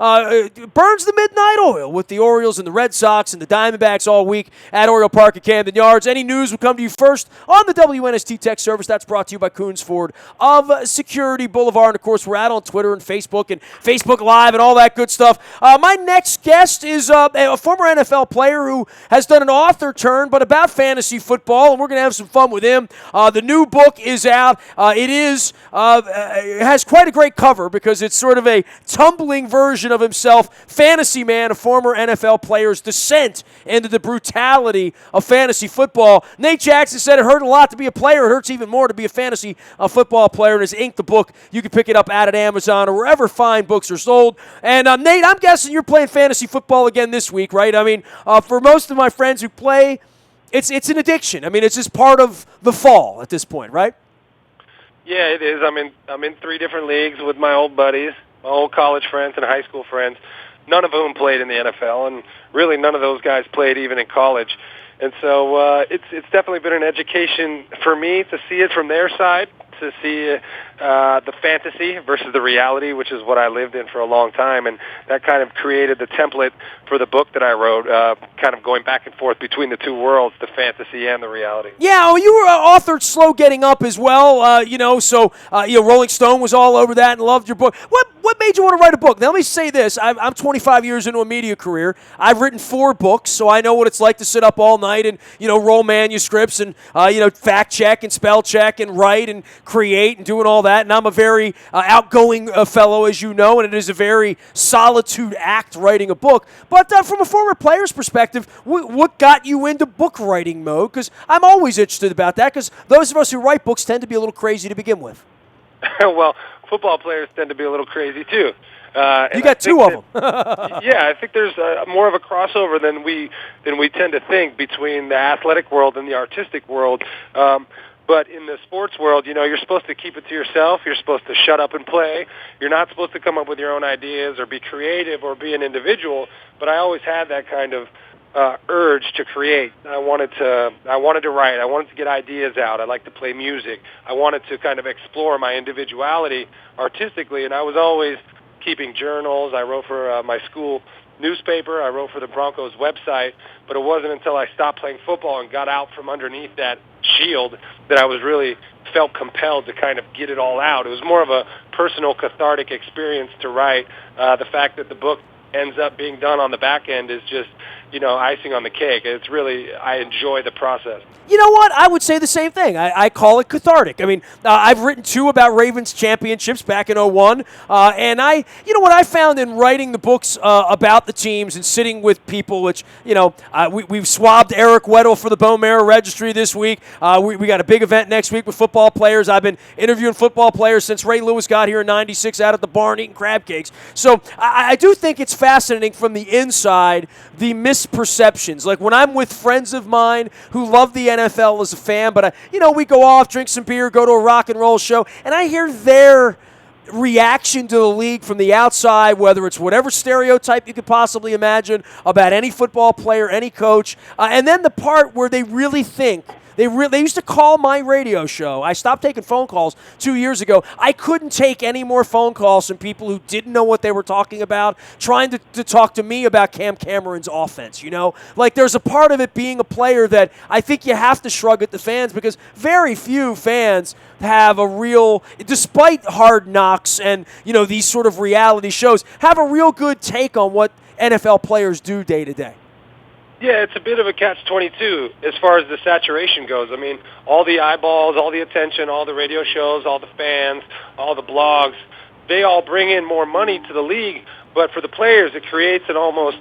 burns the midnight oil with the Orioles and the Red Sox and the Diamondbacks all week at Oriole Park at Camden Yards. Any news will come to you first on the WNST Tech Service. That's brought to you by Coons Ford of Security Boulevard. And, of course, we're out on Twitter and Facebook Live and all that good stuff. My next guest is a former NFL player who has done an author turn, but about fantasy football, and we're going to have some fun with him. The new book is out. It has quite a great cover because it's sort of a tumbling version of himself, Fantasy Man, a former NFL player's descent into the brutality of fantasy football. Nate Jackson said it hurt a lot to be a player. It hurts even more to be a fantasy football player, and has inked the book. You can pick it up at Amazon or wherever fine books are sold. And Nate, I'm guessing you're playing fantasy football again this week, right? I mean, for most of my friends who play, it's an addiction. I mean, it's just part of the fall at this point, right? Yeah, it is. I'm in 3 different leagues with my old buddies, my old college friends and high school friends, none of whom played in the NFL, and really none of those guys played even in college. And so it's definitely been an education for me to see it from their side, to see the fantasy versus the reality, which is what I lived in for a long time. And that kind of created the template for the book that I wrote, kind of going back and forth between the two worlds, the fantasy and the reality. Yeah, you were authored Slow Getting Up as well, so Rolling Stone was all over that and loved your book. What made you want to write a book? Now, let me say this. I'm 25 years into a media career. I've written 4 books, so I know what it's like to sit up all night and, roll manuscripts and, fact check and spell check and write and create and doing all that. And I'm a very outgoing fellow, as you know, and it is a very solitude act writing a book. But from a former player's perspective, what got you into book writing mode? Because I'm always interested about that, because those of us who write books tend to be a little crazy to begin with. Well, football players tend to be a little crazy, too. You got 2 of them. Yeah, I think there's more of a crossover than we tend to think between the athletic world and the artistic world. But in the sports world, you're supposed to keep it to yourself. You're supposed to shut up and play. You're not supposed to come up with your own ideas or be creative or be an individual. But I always had that kind of urge to create. I wanted to write. I wanted to get ideas out. I like to play music. I wanted to kind of explore my individuality artistically, and I was always keeping journals. I wrote for my school newspaper. I wrote for the Broncos website, but it wasn't until I stopped playing football and got out from underneath that shield that I was really felt compelled to kind of get it all out. It was more of a personal cathartic experience to write. The fact that the book ends up being done on the back end is just, icing on the cake. It's really, I enjoy the process. You know what? I would say the same thing. I call it cathartic. I mean, I've written 2 about Ravens championships back in 2001, and what I found in writing the books about the teams and sitting with people, which, we've swabbed Eric Weddle for the Bone Marrow Registry this week. We got a big event next week with football players. I've been interviewing football players since Ray Lewis got here in '96 out at the barn eating crab cakes. So I do think it's fascinating from the inside, the misperceptions. Like when I'm with friends of mine who love the NFL as a fan, but we go off, drink some beer, go to a rock and roll show, and I hear their reaction to the league from the outside, whether it's whatever stereotype you could possibly imagine about any football player, any coach, and then the part where they really think. They used to call my radio show. I stopped taking phone calls 2 years ago. I couldn't take any more phone calls from people who didn't know what they were talking about, trying to talk to me about Cam Cameron's offense, Like there's a part of it being a player that I think you have to shrug at the fans, because very few fans have a real, despite Hard Knocks and, these sort of reality shows, have a real good take on what NFL players do day to day. Yeah, it's a bit of a catch-22 as far as the saturation goes. I mean, all the eyeballs, all the attention, all the radio shows, all the fans, all the blogs, they all bring in more money to the league. But for the players, it creates an almost,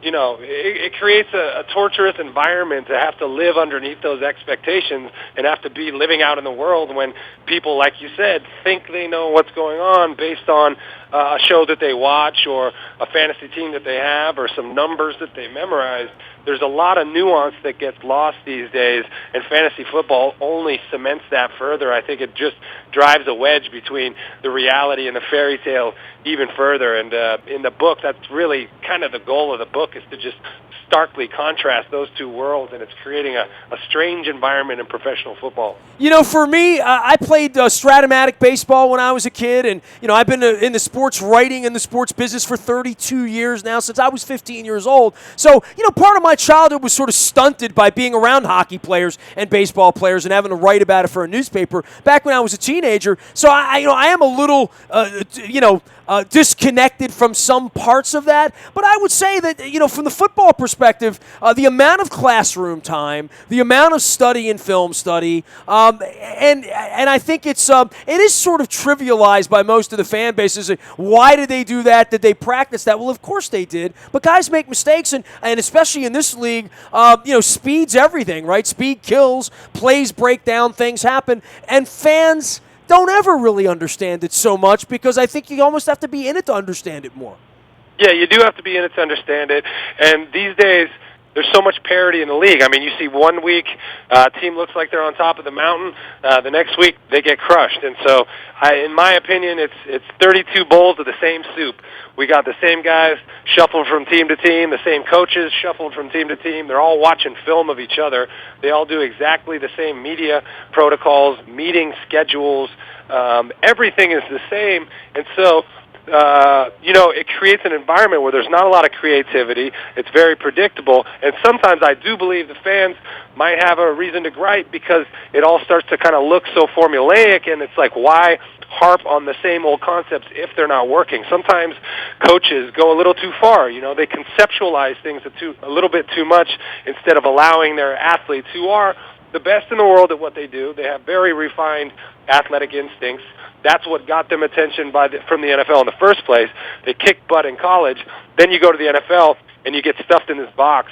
it creates a torturous environment to have to live underneath those expectations and have to be living out in the world when people, like you said, think they know what's going on based on a show that they watch or a fantasy team that they have or some numbers that they memorize. There's a lot of nuance that gets lost these days, and fantasy football only cements that further. I think it just drives a wedge between the reality and the fairy tale even further. And in the book, that's really kind of the goal of the book, is to just starkly contrast those two worlds, and it's creating a strange environment in professional football. For me, I played Stratomatic baseball when I was a kid, and, I've been in the sport sports writing and the sports business for 32 years now, since I was 15 years old. So, part of my childhood was sort of stunted by being around hockey players and baseball players and having to write about it for a newspaper back when I was a teenager. So I am a little, disconnected from some parts of that. But I would say that, from the football perspective, the amount of classroom time, the amount of study and film study, and I think it is sort of trivialized by most of the fan bases. Why did they do that? Did they practice that? Well, of course they did. But guys make mistakes, and especially in this league, speed's everything, right? Speed kills, plays break down, things happen, and fans don't ever really understand it so much, because I think you almost have to be in it to understand it more. Yeah, you do have to be in it to understand it. And these days, there's so much parity in the league. I mean, you see one week, team looks like they're on top of the mountain. The next week, they get crushed. And so, in my opinion, it's 32 bowls of the same soup. We got the same guys shuffled from team to team, the same coaches shuffled from team to team. They're all watching film of each other. They all do exactly the same media protocols, meeting schedules. Everything is the same. And so, it creates an environment where there's not a lot of creativity. It's very predictable. And sometimes I do believe the fans might have a reason to gripe, because it all starts to kind of look so formulaic, and it's like, why harp on the same old concepts if they're not working? Sometimes coaches go a little too far. They conceptualize things a little bit too much, instead of allowing their athletes, who are the best in the world at what they do. They have very refined athletic instincts. That's what got them attention from the NFL in the first place. They kicked butt in college. Then you go to the NFL, and you get stuffed in this box.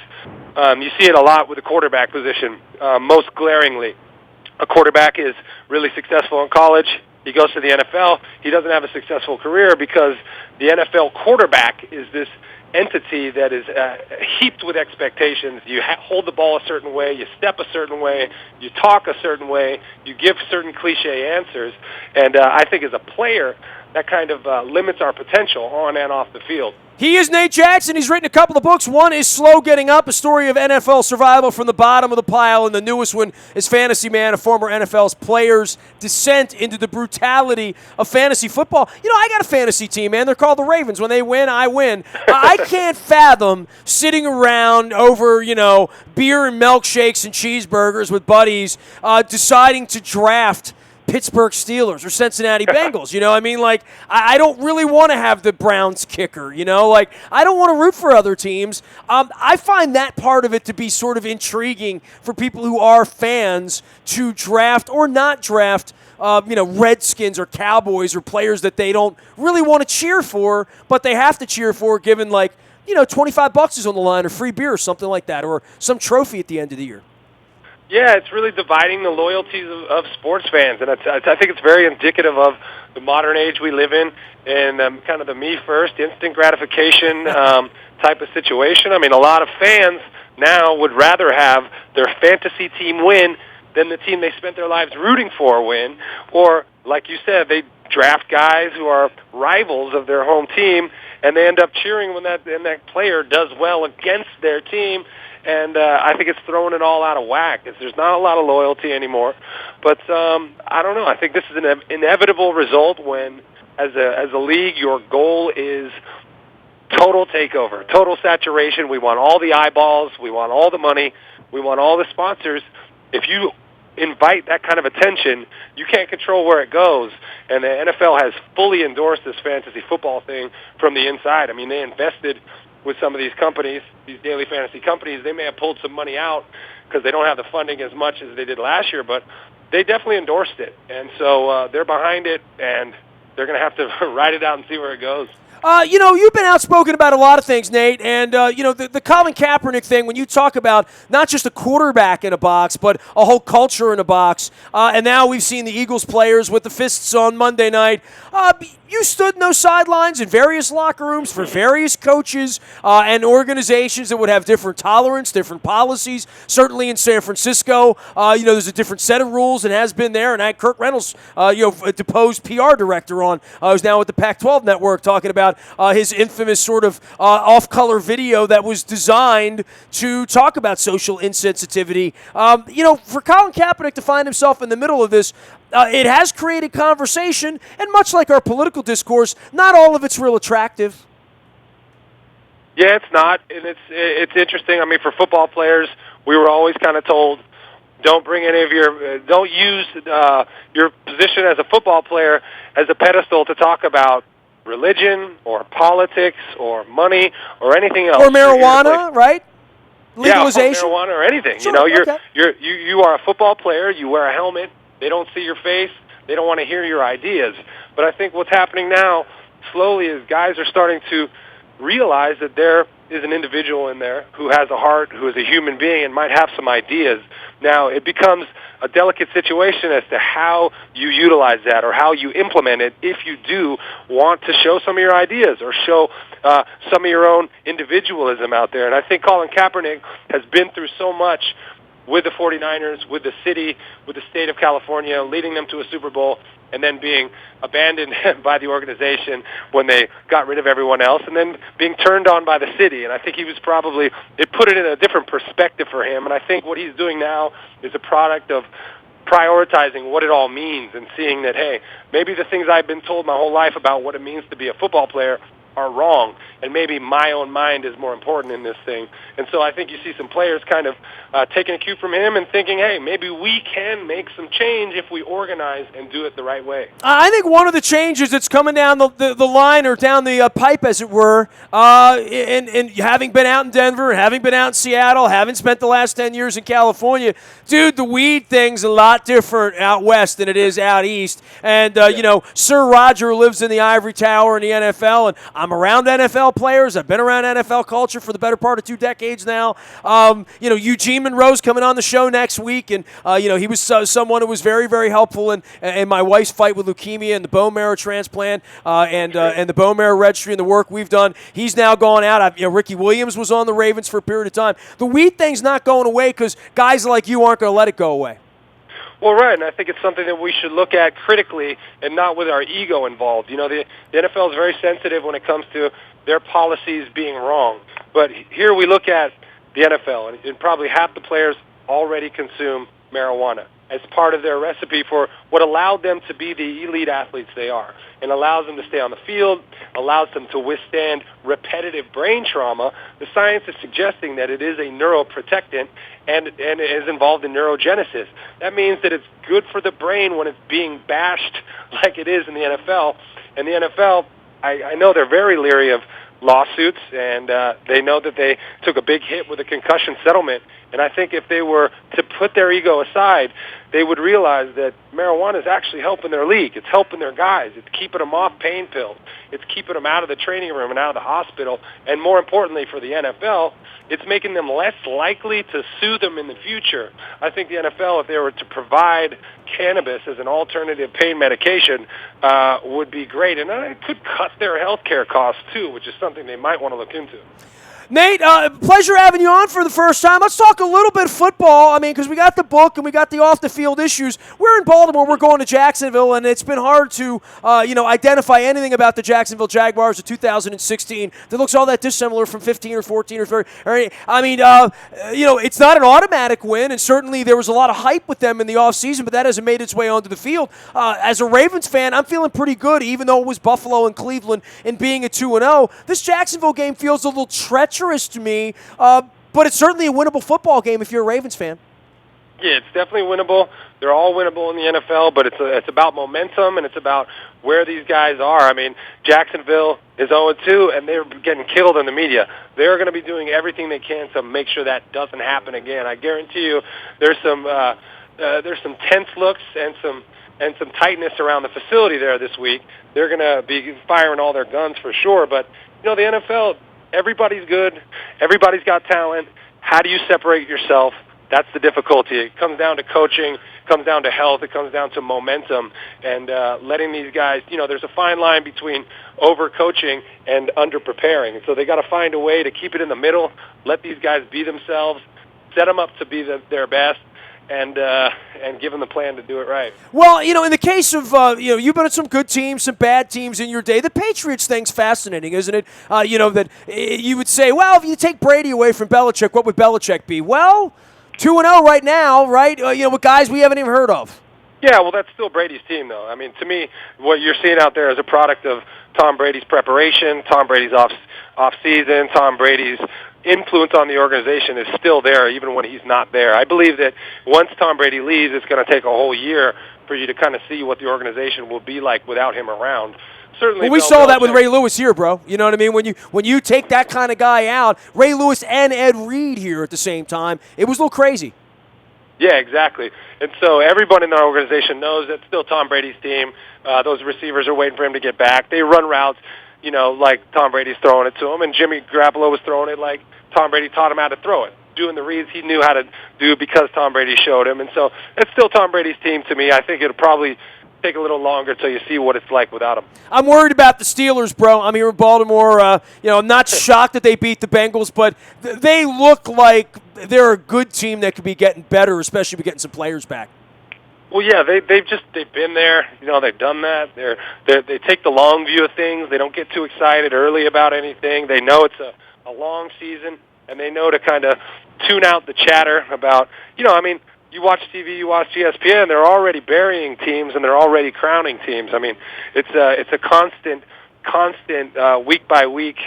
You see it a lot with the quarterback position, most glaringly. A quarterback is really successful in college. He goes to the NFL. He doesn't have a successful career, because the NFL quarterback is this entity that is heaped with expectations. You hold the ball a certain way, you step a certain way, you talk a certain way, you give certain cliche answers, and I think as a player, that kind of limits our potential on and off the field. He is Nate Jackson. He's written a couple of books. One is Slow Getting Up, a story of NFL survival from the bottom of the pile, and the newest one is Fantasy Man, a former NFL's player's descent into the brutality of fantasy football. I got a fantasy team, man. They're called the Ravens. When they win, I win. I can't fathom sitting around over, beer and milkshakes and cheeseburgers with buddies, deciding to draft Pittsburgh Steelers or Cincinnati Bengals. I don't really want to have the Browns kicker, I don't want to root for other teams. I find that part of it to be sort of intriguing for people who are fans to draft or not draft Redskins or Cowboys or players that they don't really want to cheer for, but they have to cheer for, given $25 is on the line, or free beer or something like that, or some trophy at the end of the year. Yeah, it's really dividing the loyalties of sports fans, and I think it's very indicative of the modern age we live in, and kind of the me-first, instant gratification type of situation. I mean, a lot of fans now would rather have their fantasy team win than the team they spent their lives rooting for win, or, like you said, they draft guys who are rivals of their home team, and they end up cheering when that player does well against their team. And I think it's throwing it all out of whack. There's not a lot of loyalty anymore. But I don't know. I think this is an inevitable result when, as a league, your goal is total takeover, total saturation. We want all the eyeballs. We want all the money. We want all the sponsors. If you invite that kind of attention, you can't control where it goes. And the NFL has fully endorsed this fantasy football thing from the inside. I mean, they invested with some of these companies, these daily fantasy companies. They may have pulled some money out because they don't have the funding as much as they did last year, but they definitely endorsed it. And so they're behind it, and they're going to have to ride it out and see where it goes. You've been outspoken about a lot of things, Nate, and, the Colin Kaepernick thing, when you talk about not just a quarterback in a box, but a whole culture in a box, and now we've seen the Eagles players with the fists on Monday night. You stood in those sidelines in various locker rooms for various coaches and organizations that would have different tolerance, different policies. Certainly in San Francisco, there's a different set of rules and has been there. And I had Kirk Reynolds, a deposed PR director on, who's now with the Pac-12 network, talking about about his infamous sort of off-color video that was designed to talk about social insensitivity. For Colin Kaepernick to find himself in the middle of this, it has created conversation, and much like our political discourse, not all of it's real attractive. Yeah, it's not, and it's interesting. I mean, for football players, we were always kind of told, don't bring any of don't use your position as a football player as a pedestal to talk about religion or politics or money or anything else. Or marijuana, right? Legalization? Yeah, or marijuana or anything. Sure, You are a football player. You wear a helmet. They don't see your face. They don't want to hear your ideas. But I think what's happening now, slowly, is guys are starting to realize that there is an individual in there who has a heart, who is a human being, and might have some ideas. Now, it becomes a delicate situation as to how you utilize that or how you implement it if you do want to show some of your ideas or show some of your own individualism out there. And I think Colin Kaepernick has been through so much with the 49ers, with the city, with the state of California, leading them to a Super Bowl, and then being abandoned by the organization when they got rid of everyone else, and then being turned on by the city. And I think it put it in a different perspective for him. And I think what he's doing now is a product of prioritizing what it all means and seeing that, hey, maybe the things I've been told my whole life about what it means to be a football player are wrong, and maybe my own mind is more important in this thing. And so I think you see some players kind of taking a cue from him and thinking, hey, maybe we can make some change if we organize and do it the right way. I think one of the changes that's coming down the line or down the pipe, as it were, and having been out in Denver and having been out in Seattle, having spent the last 10 years in California, dude, the weed thing's a lot different out west than it is out east. And, Sir Roger lives in the ivory tower in the NFL, and I'm around NFL players. I've been around NFL culture for the better part of 2 decades now. Eugene Monroe's coming on the show next week, and he was someone who was very, very helpful in my wife's fight with leukemia and the bone marrow transplant and the bone marrow registry and the work we've done. He's now gone out. Ricky Williams was on the Ravens for a period of time. The weed thing's not going away because guys like you aren't going to let it go away. Well, right, and I think it's something that we should look at critically and not with our ego involved. The NFL is very sensitive when it comes to their policies being wrong. But here we look at the NFL, and probably half the players already consume marijuana as part of their recipe for what allowed them to be the elite athletes they are, and allows them to stay on the field, allows them to withstand repetitive brain trauma. The science is suggesting that it is a neuroprotectant and is involved in neurogenesis. That means that it's good for the brain when it's being bashed like it is in the NFL. And the NFL, I know they're very leery of lawsuits, and they know that they took a big hit with a concussion settlement. And I think if they were to put their ego aside, they would realize that marijuana is actually helping their league. It's helping their guys. It's keeping them off pain pills. It's keeping them out of the training room and out of the hospital. And more importantly for the NFL, it's making them less likely to sue them in the future. I think the NFL, if they were to provide cannabis as an alternative pain medication, would be great. And it could cut their health care costs, too, which is something they might want to look into. Nate, pleasure having you on for the first time. Let's talk a little bit football. I mean, because we got the book and we got the off-the-field issues. We're in Baltimore. We're going to Jacksonville, and it's been hard to, identify anything about the Jacksonville Jaguars of 2016 that looks all that dissimilar from 15 or 14 or 30. It's not an automatic win, and certainly there was a lot of hype with them in the offseason, but that hasn't made its way onto the field. As a Ravens fan, I'm feeling pretty good, even though it was Buffalo and Cleveland and being a 2-0. This Jacksonville game feels a little treacherous to me, but it's certainly a winnable football game if you're a Ravens fan. Yeah, it's definitely winnable. They're all winnable in the NFL, but it's about momentum, and it's about where these guys are. I mean, Jacksonville is 0-2, and they're getting killed in the media. They're going to be doing everything they can to make sure that doesn't happen again. I guarantee you there's some tense looks and some tightness around the facility there this week. They're going to be firing all their guns for sure, but the NFL, everybody's good. Everybody's got talent. How do you separate yourself? That's the difficulty. It comes down to coaching. It comes down to health. It comes down to momentum. And letting these guys, there's a fine line between over-coaching and under-preparing. And so they got to find a way to keep it in the middle, let these guys be themselves, set them up to be their best, and give them the plan to do it right. Well, in the case of, you've been at some good teams, some bad teams in your day. The Patriots thing's fascinating, isn't it? That you would say, well, if you take Brady away from Belichick, what would Belichick be? Well, 2-0 right now, right? With guys we haven't even heard of. Yeah, well, that's still Brady's team, though. I mean, to me, what you're seeing out there is a product of Tom Brady's preparation, Tom Brady's off season, Tom Brady's influence on the organization is still there even when he's not there. I believe that once Tom Brady leaves, it's going to take a whole year for you to kind of see what the organization will be like without him around. Certainly, well, we saw that with Ray Lewis here, bro. You know what I mean? When you take that kind of guy out, Ray Lewis and Ed Reed here at the same time, it was a little crazy. Yeah, exactly. And so everyone in the organization knows that's still Tom Brady's team. Those receivers are waiting for him to get back. They run routes, like Tom Brady's throwing it to them, and Jimmy Garoppolo was throwing it like Tom Brady taught him how to throw it, doing the reads he knew how to do because Tom Brady showed him. And so it's still Tom Brady's team to me. I think it'll probably take a little longer till you see what it's like without him. I'm worried about the Steelers, bro. I'm here in Baltimore. I'm not shocked that they beat the Bengals, but they look like they're a good team that could be getting better, especially if getting some players back. Well, yeah, they've been there. They've done that. They take the long view of things. They don't get too excited early about anything. They know it's a long season, and they know to kind of tune out the chatter about, you watch TV, you watch ESPN, they're already burying teams and they're already crowning teams. I mean, it's a constant week by week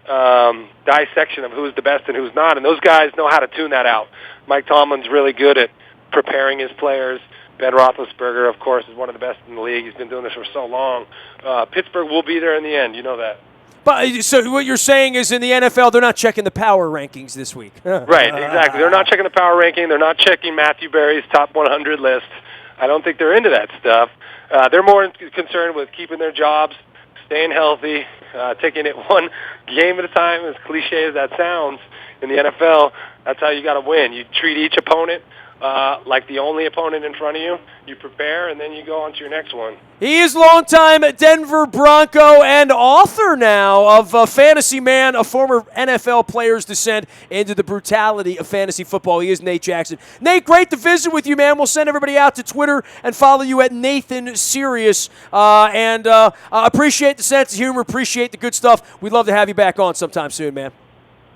dissection of who's the best and who's not, and those guys know how to tune that out. Mike Tomlin's really good at preparing his players. Ben Roethlisberger, of course, is one of the best in the league. He's been doing this for so long. Pittsburgh will be there in the end. You know that. But so what you're saying is in the NFL, they're not checking the power rankings this week. Right, exactly. They're not checking the power ranking. They're not checking Matthew Berry's top 100 list. I don't think they're into that stuff. They're more concerned with keeping their jobs, staying healthy, taking it one game at a time, as cliche as that sounds. In the NFL, that's how you got to win. You treat each opponent like the only opponent in front of you. You prepare, and then you go on to your next one. He is longtime Denver Bronco and author now of Fantasy Man, a former NFL player's descent into the brutality of fantasy football. He is Nate Jackson. Nate, great to visit with you, man. We'll send everybody out to Twitter and follow you at Nathan Sirius. Appreciate the sense of humor, appreciate the good stuff. We'd love to have you back on sometime soon, man.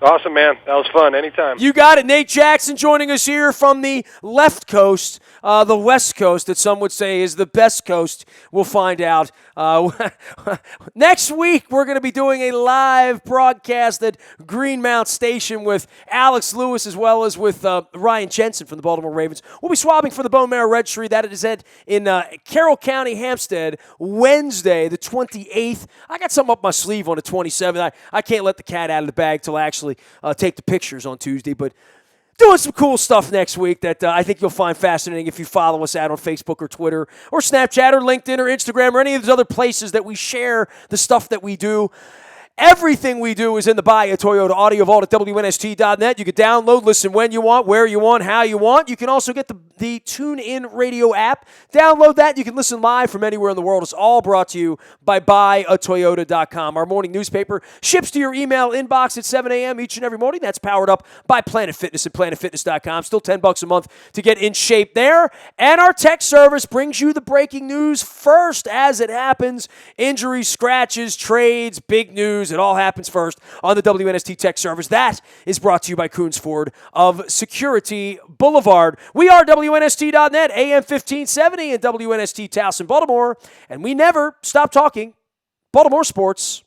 Awesome, man. That was fun. Anytime. You got it. Nate Jackson joining us here from the left coast, the west coast, that some would say is the best coast. We'll find out. Next week, we're going to be doing a live broadcast at Greenmount Station with Alex Lewis as well as with Ryan Jensen from the Baltimore Ravens. We'll be swabbing for the Bone Marrow Registry. That is in Carroll County, Hampstead, Wednesday, the 28th. I got something up my sleeve on the 27th. I can't let the cat out of the bag till I actually take the pictures on Tuesday, but doing some cool stuff next week that I think you'll find fascinating if you follow us out on Facebook or Twitter or Snapchat or LinkedIn or Instagram or any of those other places that we share the stuff that we do. Everything we do is in the Buy a Toyota Audio Vault at WNST.net. You can download, listen when you want, where you want, how you want. You can also get the TuneIn Radio app. Download that. You can listen live from anywhere in the world. It's all brought to you by BuyAToyota.com. Our morning newspaper ships to your email inbox at 7 a.m. each and every morning. That's powered up by Planet Fitness at PlanetFitness.com. Still $10 a month to get in shape there. And our tech service brings you the breaking news first as it happens. Injuries, scratches, trades, big news. It all happens first on the WNST Tech Service. That is brought to you by Coons Ford of Security Boulevard. We are WNST.net, AM 1570 and WNST Towson, Baltimore, and we never stop talking Baltimore sports.